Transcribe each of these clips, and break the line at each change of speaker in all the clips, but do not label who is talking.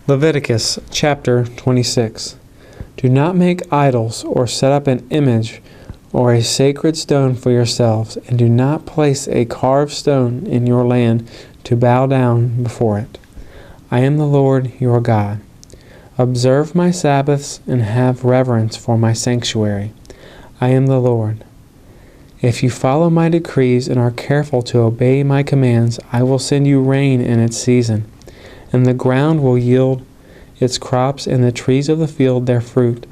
Leviticus Chapter 26. Do not make idols or set up an image or a sacred stone for yourselves, and do not place a carved stone in your land to bow down before it. I am the Lord your God. Observe my Sabbaths and have reverence for my sanctuary. I am the Lord. If you follow my decrees and are careful to obey my commands, I will send you rain in its season, and the ground will yield its crops and the trees of the field their fruit.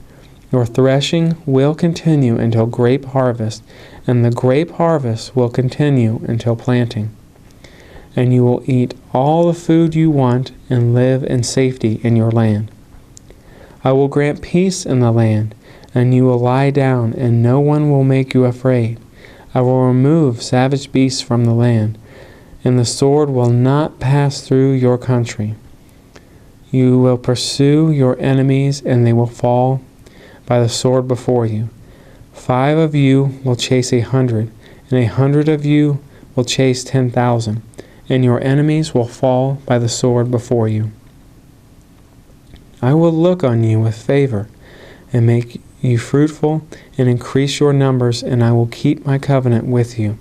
Your threshing will continue until grape harvest, and the grape harvest will continue until planting. And you will eat all the food you want and live in safety in your land. I will grant peace in the land, and you will lie down, and no one will make you afraid. I will remove savage beasts from the land, and the sword will not pass through your country. You will pursue your enemies, and they will fall by the sword before you. 5 of you will chase 100, and 100 of you will chase 10,000, and your enemies will fall by the sword before you. I will look on you with favor, and make you fruitful, and increase your numbers, and I will keep my covenant with you.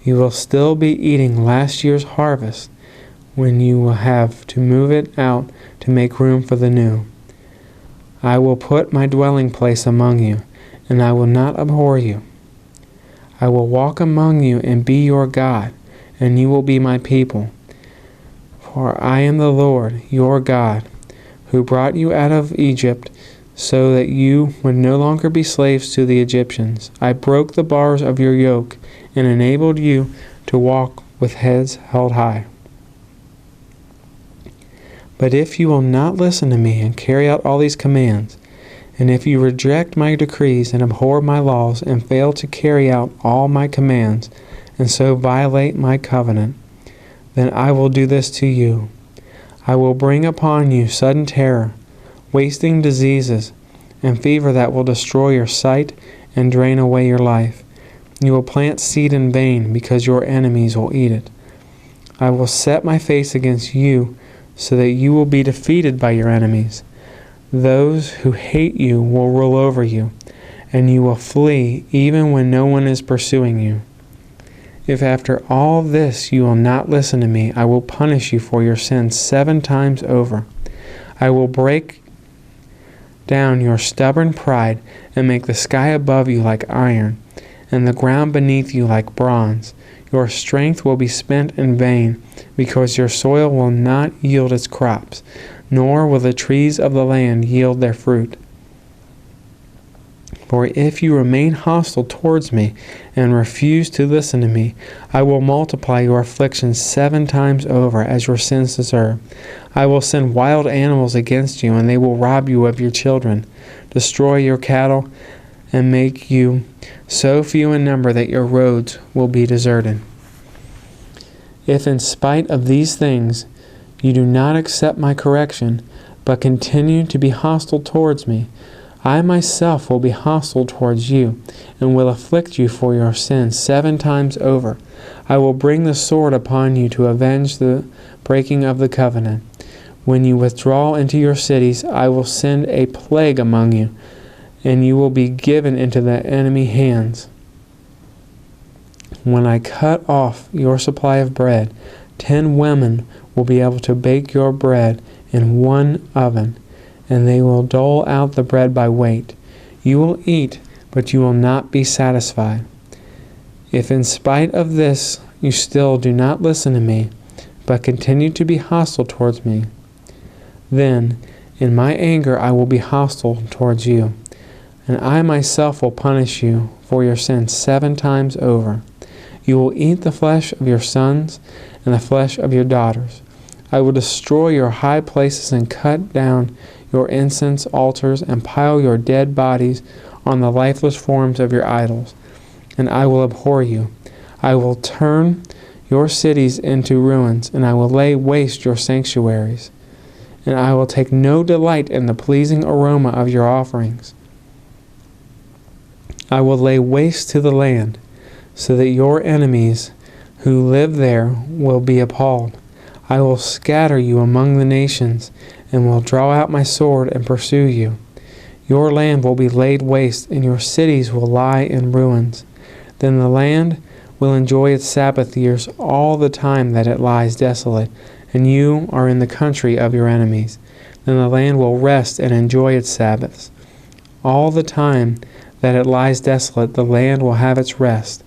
You will still be eating last year's harvest, when you will have to move it out to make room for the new. I will put my dwelling place among you, and I will not abhor you. I will walk among you and be your God, and you will be my people. For I am the Lord, your God, who brought you out of Egypt, so that you would no longer be slaves to the Egyptians. I broke the bars of your yoke, and enabled you to walk with heads held high. But if you will not listen to me and carry out all these commands, and if you reject my decrees and abhor my laws and fail to carry out all my commands, and so violate my covenant, then I will do this to you. I will bring upon you sudden terror, wasting diseases, and fever that will destroy your sight and drain away your life. You will plant seed in vain, because your enemies will eat it. I will set my face against you, so that you will be defeated by your enemies. Those who hate you will rule over you, and you will flee even when no one is pursuing you. If after all this you will not listen to me, I will punish you for your sins 7 times over. I will break down your stubborn pride and make the sky above you like iron, and the ground beneath you like bronze. Your strength will be spent in vain, because your soil will not yield its crops, nor will the trees of the land yield their fruit. For if you remain hostile towards me and refuse to listen to me, I will multiply your afflictions 7 times over, as your sins deserve. I will send wild animals against you, and they will rob you of your children, destroy your cattle, and make you so few in number that your roads will be deserted. If in spite of these things you do not accept my correction, but continue to be hostile towards me, I myself will be hostile towards you, and will afflict you for your sins 7 times over. I will bring the sword upon you to avenge the breaking of the covenant. When you withdraw into your cities, I will send a plague among you, and you will be given into the enemy hands. When I cut off your supply of bread, 10 women will be able to bake your bread in 1 oven, and they will dole out the bread by weight. You will eat, but you will not be satisfied. If in spite of this you still do not listen to me, but continue to be hostile towards me, then in my anger I will be hostile towards you, and I myself will punish you for your sins 7 times over. You will eat the flesh of your sons and the flesh of your daughters. I will destroy your high places and cut down your incense altars and pile your dead bodies on the lifeless forms of your idols, and I will abhor you. I will turn your cities into ruins, and I will lay waste your sanctuaries, and I will take no delight in the pleasing aroma of your offerings. I will lay waste to the land, so that your enemies who live there will be appalled. I will scatter you among the nations, and will draw out my sword and pursue you. Your land will be laid waste, and your cities will lie in ruins. Then the land will enjoy its Sabbath years all the time that it lies desolate, and you are in the country of your enemies. Then the land will rest and enjoy its Sabbaths. All the time that it lies desolate, the land will have its rest.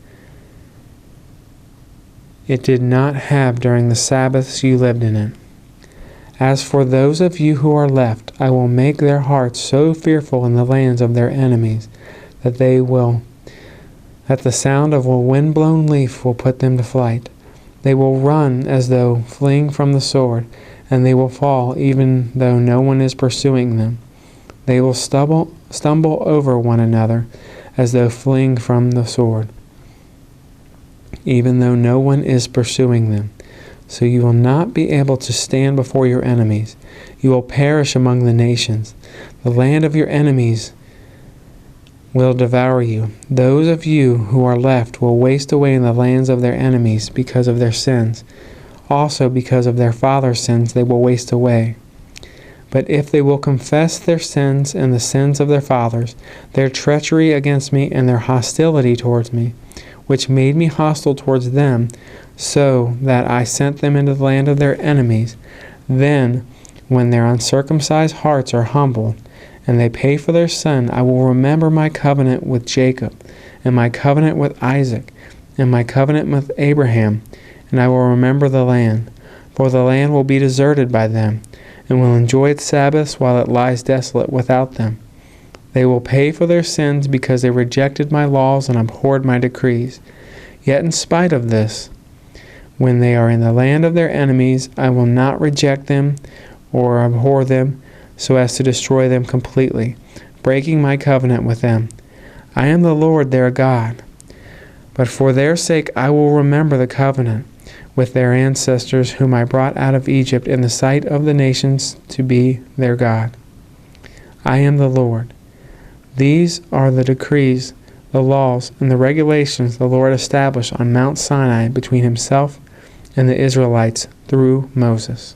It did not have during the Sabbaths you lived in it. As for those of you who are left, I will make their hearts so fearful in the lands of their enemies that the sound of a wind-blown leaf will put them to flight. They will run as though fleeing from the sword, and they will fall even though no one is pursuing them. They will stumble over one another as though fleeing from the sword, even though no one is pursuing them. So you will not be able to stand before your enemies. You will perish among the nations. The land of your enemies will devour you. Those of you who are left will waste away in the lands of their enemies because of their sins. Also because of their fathers' sins they will waste away. But if they will confess their sins and the sins of their fathers, their treachery against me and their hostility towards me, which made me hostile towards them, so that I sent them into the land of their enemies, then, when their uncircumcised hearts are humbled, and they pay for their sin, I will remember my covenant with Jacob, and my covenant with Isaac, and my covenant with Abraham, and I will remember the land. For the land will be deserted by them, and will enjoy its Sabbaths while it lies desolate without them. They will pay for their sins because they rejected my laws and abhorred my decrees. Yet in spite of this, when they are in the land of their enemies, I will not reject them or abhor them so as to destroy them completely, breaking my covenant with them. I am the Lord their God. But for their sake I will remember the covenant with their ancestors whom I brought out of Egypt in the sight of the nations to be their God. I am the Lord. These are the decrees, the laws, and the regulations the Lord established on Mount Sinai between himself and the Israelites through Moses.